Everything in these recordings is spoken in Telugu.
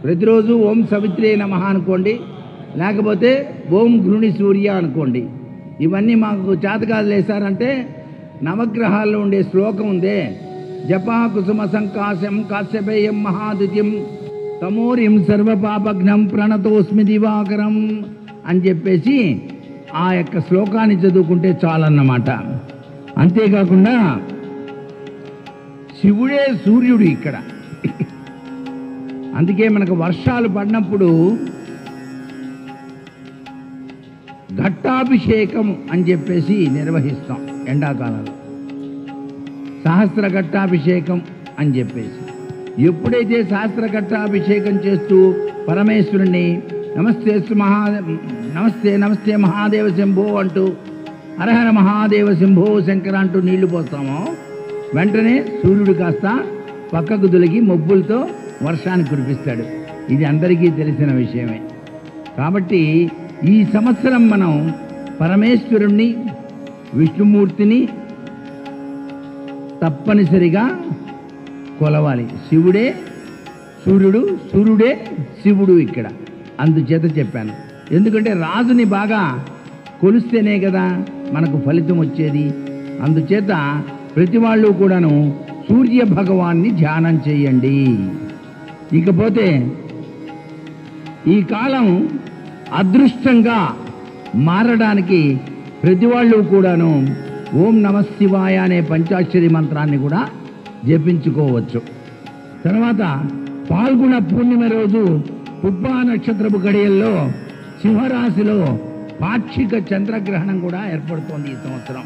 ప్రతిరోజు ఓం సవిత్రే నమః అనుకోండి, లేకపోతే ఓం గృణి సూర్య అనుకోండి. ఇవన్నీ మాకు చేతకాలు లేసారంటే నవగ్రహాల్లో ఉండే శ్లోకం ఉందే, జపా కుసుమ సంకాశం కాశ్యపేయం మహాదిత్యం తమోరిం సర్వపాపఘ్నం ప్రణతోస్మి దివాకరం అని చెప్పేసి ఆ యొక్క శ్లోకాన్ని చదువుకుంటే చాలన్నమాట. అంతేకాకుండా శివుడే సూర్యుడు ఇక్కడ. అందుకే మనకు వర్షాలు పడినప్పుడు ఘట్టాభిషేకం అని చెప్పేసి నిర్వహిస్తాం ఎండాకాలంలో. సహస్ర ఘట్టాభిషేకం అని చెప్పేసి ఎప్పుడైతే సహస్ర ఘట్టాభిషేకం చేస్తూ పరమేశ్వరుణ్ణి నమస్తే నమస్తే నమస్తే మహాదేవ శంభో అంటూ హరహర మహాదేవ శంభో శంకర అంటూ నీళ్లు పోస్తామో వెంటనే సూర్యుడు కాస్త పక్కకు తొలగి మబ్బులతో వర్షాన్ని కురిపిస్తాడు. ఇది అందరికీ తెలిసిన విషయమే. కాబట్టి ఈ సంవత్సరం మనం పరమేశ్వరుణ్ణి విష్ణుమూర్తిని తప్పనిసరిగా కొలవాలి. శివుడే సూర్యుడు, సూర్యుడే శివుడు ఇక్కడ. అందుచేత చెప్పాను. ఎందుకంటే రాజుని బాగా కొలిస్తేనే కదా మనకు ఫలితం వచ్చేది. అందుచేత ప్రతి వాళ్ళు కూడాను సూర్య భగవాన్ని ధ్యానం చేయండి. ఇకపోతే ఈ కాలం అదృష్టంగా మారడానికి ప్రతి వాళ్ళు కూడాను ఓం నమః శివాయ అనే పంచాక్షరి మంత్రాన్ని కూడా జపించుకోవచ్చు. తర్వాత పాల్గొన పూర్ణిమ రోజు పుబ్బా నక్షత్రపు గడియల్లో సింహరాశిలో పాక్షిక చంద్రగ్రహణం కూడా ఏర్పడుతోంది ఈ సంవత్సరం.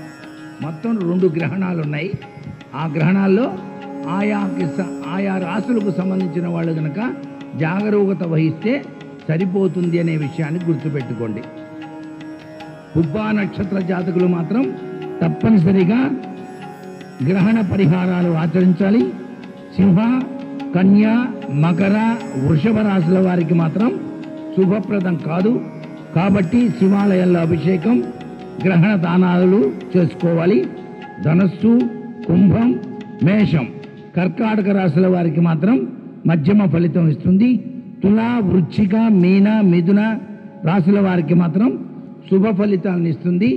మొత్తం 2 గ్రహణాలు ఉన్నాయి. ఆ గ్రహణాల్లో ఆయా రాశులకు సంబంధించిన వాళ్ళు కనుక జాగరూకత వహిస్తే సరిపోతుంది అనే విషయాన్ని గుర్తుపెట్టుకోండి. పుబ్బా నక్షత్ర జాతకులు మాత్రం తప్పనిసరిగా గ్రహణ పరిహారాలు ఆచరించాలి. సింహ, కన్య, మకర, వృషభ రాశుల వారికి మాత్రం శుభప్రదం కాదు. కాబట్టి శివాలయాల్లో అభిషేకం, గ్రహణ దానాలు చేసుకోవాలి. ధనస్సు, కుంభం, మేషం, కర్కాటక రాశుల వారికి మాత్రం మధ్యమ ఫలితం ఇస్తుంది. తుల, వృశ్చిక, మీన, మిథున రాశుల వారికి మాత్రం శుభ ఫలితాలను ఇస్తుంది.